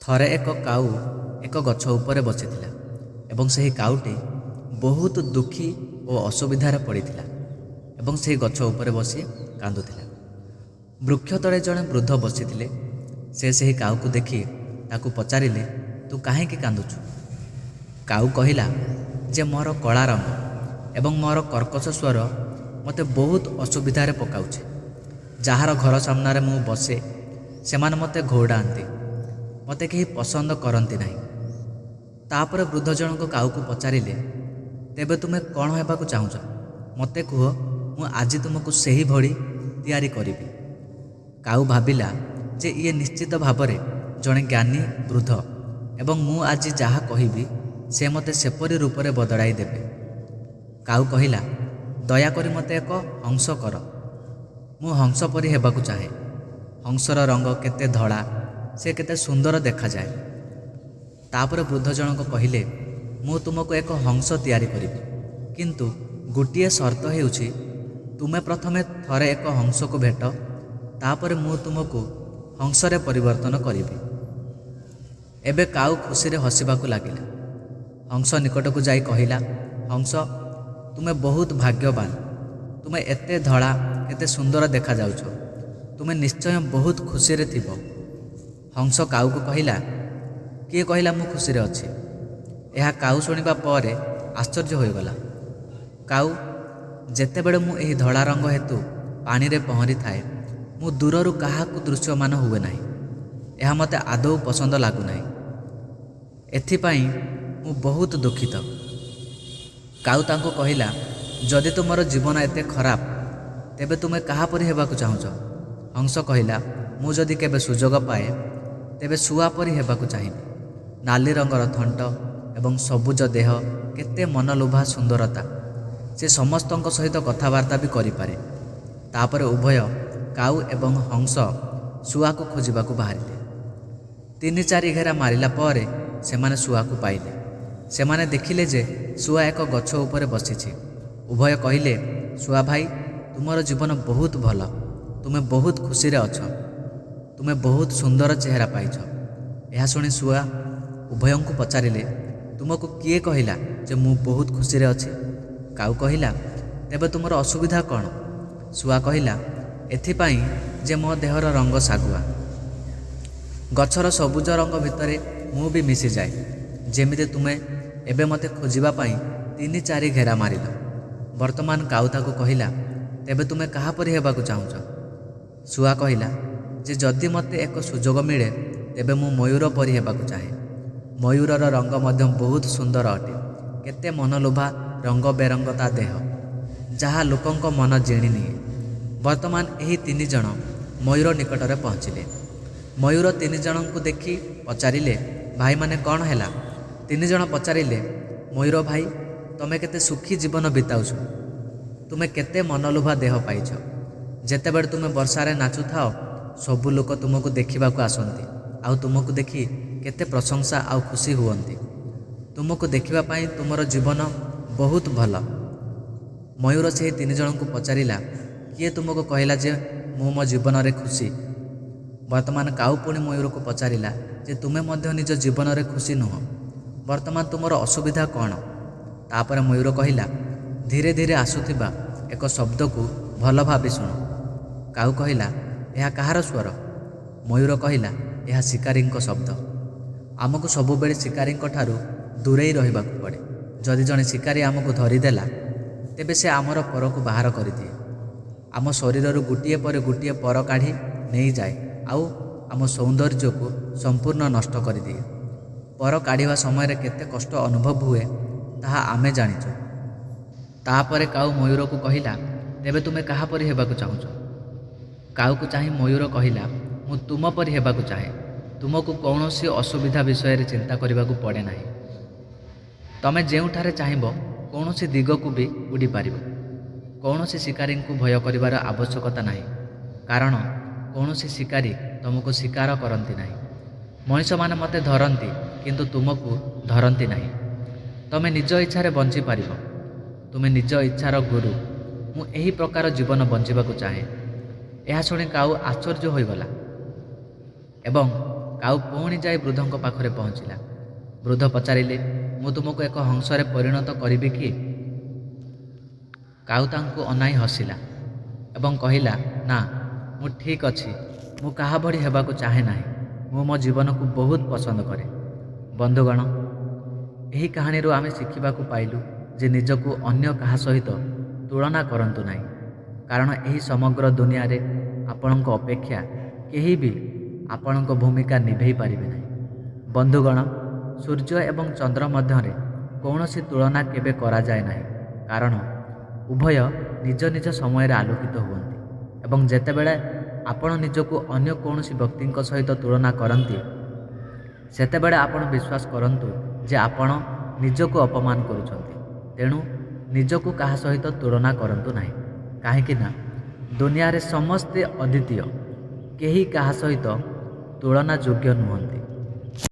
ଥରେ ଏକ କାଉ ଏକ ଗଛ ଉପରେ ବସିଥିଲା ଏବଂ ସେହି କାଉଟି ବହୁତ ଦୁଃଖୀ ଓ ଅସୁବିଧାରେ ପଡ଼ିଥିଲା ଏବଂ ସେହି ଗଛ ଉପରେ ବସି କାନ୍ଦୁଥିଲା। ବୃକ୍ଷ ତଳେ ଜଣେ ବୃଦ୍ଧ ବସିଥିଲେ। ସେ ସେହି କାଉକୁ ଦେଖି ତାକୁ ପଚାରିଲେ, ତୁ କାହିଁକି କାନ୍ଦୁଛୁ? କାଉ କହିଲା ଯେ ମୋର କଳା ରଙ୍ଗ ଏବଂ ମୋର କର୍କଶ ସ୍ୱର ମୋତେ ବହୁତ ଅସୁବିଧାରେ ପକାଉଛି। ଯାହାର ଘର ସାମ୍ନାରେ ମୁଁ ବସେ ସେମାନେ ମୋତେ ଘଉଡ଼ାନ୍ତି, ମୋତେ କେହି ପସନ୍ଦ କରନ୍ତି ନାହିଁ। ତାପରେ ବୃଦ୍ଧ ଜଣକ କାଉକୁ ପଚାରିଲେ, ତେବେ ତୁମେ କ'ଣ ହେବାକୁ ଚାହୁଁଛ? ମୋତେ କୁହ, ମୁଁ ଆଜି ତୁମକୁ ସେହିଭଳି ତିଆରି କରିବି। କାଉ ଭାବିଲା ଯେ ଇଏ ନିଶ୍ଚିତ ଭାବରେ ଜଣେ ଜ୍ଞାନୀ ବୃଦ୍ଧ ଏବଂ ମୁଁ ଆଜି ଯାହା କହିବି ସେ ମୋତେ ସେପରି ରୂପରେ ବଦଳାଇ ଦେବେ। କାଉ କହିଲା, ଦୟାକରି ମୋତେ ଏକ ହଂସ କର। ମୁଁ ହଂସ ପରି ହେବାକୁ ଚାହେଁ। ହଂସର ରଙ୍ଗ କେତେ ଧଳା, ସେ କେତେ ସୁନ୍ଦର ଦେଖାଯାଏ। ତାପରେ ବୃଦ୍ଧ ଜଣକ କହିଲେ, ମୁଁ ତୁମକୁ ଏକ ହଂସ ତିଆରି କରିବି, କିନ୍ତୁ ଗୋଟିଏ ସର୍ତ୍ତ ହେଉଛି ତୁମେ ପ୍ରଥମେ ଥରେ ଏକ ହଂସକୁ ଭେଟ, ତାପରେ ମୁଁ ତୁମକୁ ହଂସରେ ପରିବର୍ତ୍ତନ କରିବି। ଏବେ କାଉ ଖୁସିରେ ହସିବାକୁ ଲାଗିଲା। ହଂସ ନିକଟକୁ ଯାଇ କହିଲା, ହଂସ, ତୁମେ ବହୁତ ଭାଗ୍ୟବାନ। ତୁମେ ଏତେ ଧଳା, କେତେ ସୁନ୍ଦର ଦେଖାଯାଉଛ। ତୁମେ ନିଶ୍ଚୟ ବହୁତ ଖୁସିରେ ଥିବ। ହଂସ କାଉକୁ କହିଲା, କିଏ କହିଲା ମୁଁ ଖୁସିରେ ଅଛି? ଏହା କାଉ ଶୁଣିବା ପରେ ଆଶ୍ଚର୍ଯ୍ୟ ହୋଇଗଲା। କାଉ, ଯେତେବେଳେ ମୁଁ ଏହି ଧଳା ରଙ୍ଗ ହେତୁ ପାଣିରେ ପହଁରିଥାଏ ମୁଁ ଦୂରରୁ କାହାକୁ ଦୃଶ୍ୟମାନ ହୁଏ ନାହିଁ। ଏହା ମୋତେ ଆଦୌ ପସନ୍ଦ ଲାଗୁନାହିଁ। ଏଥିପାଇଁ ମୁଁ ବହୁତ ଦୁଃଖିତ। କାଉ ତାଙ୍କୁ କହିଲା, ଯଦି ତୁମର ଜୀବନ ଏତେ ଖରାପ ତେବେ ତୁମେ କାହାପରି ହେବାକୁ ଚାହୁଁଛ? ହଂସ କହିଲା, ମୁଁ ଯଦି କେବେ ସୁଯୋଗ ପାଏ ତେବେ ଶୁଆ ପରି ହେବାକୁ ଚାହିଁବି। ନାଲି ରଙ୍ଗର ଥଣ୍ଟ ଏବଂ ସବୁଜ ଦେହ, କେତେ ମନଲୋଭା ସୁନ୍ଦରତା। ସେ ସମସ୍ତଙ୍କ ସହିତ କଥାବାର୍ତ୍ତା ବି କରିପାରେ। ତାପରେ ଉଭୟ କାଉ ଏବଂ ହଂସ ଶୁଆକୁ ଖୋଜିବାକୁ ବାହାରିଲେ। 3-4 ଘେରା ମାରିଲା ପରେ ସେମାନେ ଶୁଆକୁ ପାଇଲେ। ସେମାନେ ଦେଖିଲେ ଯେ ଶୁଆ ଏକ ଗଛ ଉପରେ ବସିଛି। ଉଭୟ କହିଲେ, ଶୁଆ ଭାଇ, ତୁମର ଜୀବନ ବହୁତ ଭଲ। ତୁମେ ବହୁତ ଖୁସିରେ ଅଛ। ତୁମେ ବହୁତ ସୁନ୍ଦର ଚେହେରା ପାଇଛ। ଏହା ଶୁଣି ଶୁଆ ଉଭୟଙ୍କୁ ପଚାରିଲେ, ତୁମକୁ କିଏ କହିଲା ଯେ ମୁଁ ବହୁତ ଖୁସିରେ ଅଛି? କାଉ କହିଲା, ତେବେ ତୁମର ଅସୁବିଧା କ'ଣ? ଶୁଆ କହିଲା, ଏଥିପାଇଁ ଯେ ମୋ ଦେହର ରଙ୍ଗ ଶାଗୁଆ। ଗଛର ସବୁଜ ରଙ୍ଗ ଭିତରେ ମୁଁ ବି ମିଶିଯାଏ। ଯେମିତି ତୁମେ ଏବେ ମୋତେ ଖୋଜିବା ପାଇଁ 3-4 ଘେରା ମାରିଲ। ବର୍ତ୍ତମାନ କାଉ ତାକୁ କହିଲା, ତେବେ ତୁମେ କାହାପରି ହେବାକୁ ଚାହୁଁଛ? ଶୁଆ କହିଲା ଯେ ଯଦି ମୋତେ ଏକ ସୁଯୋଗ ମିଳେ ତେବେ ମୁଁ ମୟୂର ପରି ହେବାକୁ ଚାହେଁ। ମୟୂରର ରଙ୍ଗ ମଧ୍ୟ ବହୁତ ସୁନ୍ଦର ଅଟେ। କେତେ ମନଲୋଭା ରଙ୍ଗ ବେରଙ୍ଗ ତା ଦେହ, ଯାହା ଲୋକଙ୍କ ମନ ଜିଣିନିଏ। ବର୍ତ୍ତମାନ ଏହି 3 ଜଣ ମୟୂର ନିକଟରେ ପହଞ୍ଚିଲେ। ମୟୂର 3 ଜଣଙ୍କୁ ଦେଖି ପଚାରିଲେ, ଭାଇମାନେ କ'ଣ ହେଲା? 3 ଜଣ ପଚାରିଲେ, ମୟୂର ଭାଇ, ତମେ କେତେ ସୁଖୀ ଜୀବନ ବିତାଉଛ। ତୁମେ କେତେ ମନଲୋଭା ଦେହ ପାଇଛ। ଯେତେବେଳେ ତୁମେ ବର୍ଷାରେ ନାଚୁଥାଅ ସବୁ ଲୋକ ତୁମକୁ ଦେଖିବାକୁ ଆସନ୍ତି ଆଉ ତୁମକୁ ଦେଖି କେତେ ପ୍ରଶଂସା ଆଉ ଖୁସି ହୁଅନ୍ତି। ତୁମକୁ ଦେଖିବା ପାଇଁ ତୁମର ଜୀବନ ବହୁତ ଭଲ। ମୟୂର ସେହି 3 ଜଣଙ୍କୁ ପଚାରିଲା, କିଏ ତୁମକୁ କହିଲା ଯେ ମୁଁ ମୋ ଜୀବନରେ ଖୁସି? ବର୍ତ୍ତମାନ କାଉ ପୁଣି ମୟୂରକୁ ପଚାରିଲା ଯେ ତୁମେ ମଧ୍ୟ ନିଜ ଜୀବନରେ ଖୁସି ନୁହଁ। ବର୍ତ୍ତମାନ ତୁମର ଅସୁବିଧା କ'ଣ? ତାପରେ ମୟୂର କହିଲା, ଧୀରେ ଧୀରେ ଆସୁଥିବା ଏକ ଶବ୍ଦକୁ ଭଲ ଭାବେ ଶୁଣ। କାଉ କହିଲା, ଏହା କାହାର ସ୍ୱର? ମୟୂର କହିଲା, ଏହା ଶିକାରୀଙ୍କ ଶବ୍ଦ। ଆମକୁ ସବୁବେଳେ ଶିକାରୀଙ୍କ ଠାରୁ ଦୂରେଇ ରହିବାକୁ ପଡ଼େ। ଯଦି ଜଣେ ଶିକାରୀ ଆମକୁ ଧରିଦେଲା ତେବେ ସେ ଆମର ପରକୁ ବାହାର କରିଦିଏ। ଆମ ଶରୀରରୁ ଗୋଟିଏ ପରେ ଗୋଟିଏ ପର କାଢ଼ି ନେଇଯାଏ ଆଉ ଆମ ସୌନ୍ଦର୍ଯ୍ୟକୁ ସମ୍ପୂର୍ଣ୍ଣ ନଷ୍ଟ କରିଦିଏ। ପର କାଢ଼ିବା ସମୟରେ କେତେ କଷ୍ଟ ଅନୁଭବ ହୁଏ ତାହା ଆମେ ଜାଣିଛୁ। ତାପରେ କାଉ ମୟୂରକୁ କହିଲା, ତେବେ ତୁମେ କାହାପରି ହେବାକୁ ଚାହୁଁଛ? କାଉକୁ ଚାହିଁ ମୟୂର କହିଲା, ମୁଁ ତୁମ ପରି ହେବାକୁ ଚାହେଁ। ତୁମକୁ କୌଣସି ଅସୁବିଧା ବିଷୟରେ ଚିନ୍ତା କରିବାକୁ ପଡ଼େ ନାହିଁ। ତମେ ଯେଉଁଠାରେ ଚାହିଁବ କୌଣସି ଦିଗକୁ ବି ଉଡ଼ିପାରିବ। କୌଣସି ଶିକାରୀଙ୍କୁ ଭୟ କରିବାର ଆବଶ୍ୟକତା ନାହିଁ, କାରଣ କୌଣସି ଶିକାରୀ ତୁମକୁ ଶିକାର କରନ୍ତି ନାହିଁ। ମଣିଷମାନେ ମୋତେ ଧରନ୍ତି କିନ୍ତୁ ତୁମକୁ ଧରନ୍ତି ନାହିଁ। ତମେ ନିଜ ଇଚ୍ଛାରେ ବଞ୍ଚିପାରିବ। ତୁମେ ନିଜ ଇଚ୍ଛାର ଗୁରୁ। ମୁଁ ଏହି ପ୍ରକାର ଜୀବନ ବଞ୍ଚିବାକୁ ଚାହେଁ। ଏହା ଶୁଣି କାଉ ଆଶ୍ଚର୍ଯ୍ୟ ହୋଇଗଲା ଏବଂ କାଉ ପୁଣି ଯାଇ ବୃଦ୍ଧଙ୍କ ପାଖରେ ପହଞ୍ଚିଲା। ବୃଦ୍ଧ ପଚାରିଲେ, ମୁଁ ତୁମକୁ ଏକ ହଂସରେ ପରିଣତ କରିବି କି? କାଉ ତାଙ୍କୁ ଅନାଇ ହସିଲା ଏବଂ କହିଲା, ନା, ମୁଁ ଠିକ୍ ଅଛି। ମୁଁ କାହା ଭଳି ହେବାକୁ ଚାହେଁ ନାହିଁ। ମୁଁ ମୋ ଜୀବନକୁ ବହୁତ ପସନ୍ଦ କରେ। ବନ୍ଧୁଗଣ, ଏହି କାହାଣୀରୁ ଆମେ ଶିଖିବାକୁ ପାଇଲୁ ଯେ ନିଜକୁ ଅନ୍ୟ କାହା ସହିତ ତୁଳନା କରନ୍ତୁ ନାହିଁ, କାରଣ ଏହି ସମଗ୍ର ଦୁନିଆରେ ଆପଣଙ୍କ ଅପେକ୍ଷା କେହି ବି ଆପଣଙ୍କ ଭୂମିକା ନିଭେଇ ପାରିବେ ନାହିଁ। ବନ୍ଧୁଗଣ, ସୂର୍ଯ୍ୟ ଏବଂ ଚନ୍ଦ୍ର ମଧ୍ୟରେ କୌଣସି ତୁଳନା କେବେ କରାଯାଏ ନାହିଁ, କାରଣ ଉଭୟ ନିଜ ନିଜ ସମୟରେ ଆଲୋକିତ ହୁଅନ୍ତି ଏବଂ ଯେତେବେଳେ ଆପଣ ନିଜକୁ ଅନ୍ୟ କୌଣସି ବ୍ୟକ୍ତିଙ୍କ ସହିତ ତୁଳନା କରନ୍ତି, ସେତେବେଳେ ଆପଣ ବିଶ୍ୱାସ କରନ୍ତୁ ଯେ ଆପଣ ନିଜକୁ ଅପମାନ କରୁଛନ୍ତି। ତେଣୁ ନିଜକୁ କାହା ସହିତ ତୁଳନା କରନ୍ତୁ ନାହିଁ, କାହିଁକି ନା ଦୁନିଆରେ ସମସ୍ତେ ଅଦ୍ୱିତୀୟ। କେହି କାହା ସହିତ ତୁଳନା ଯୋଗ୍ୟ ନୁହନ୍ତି।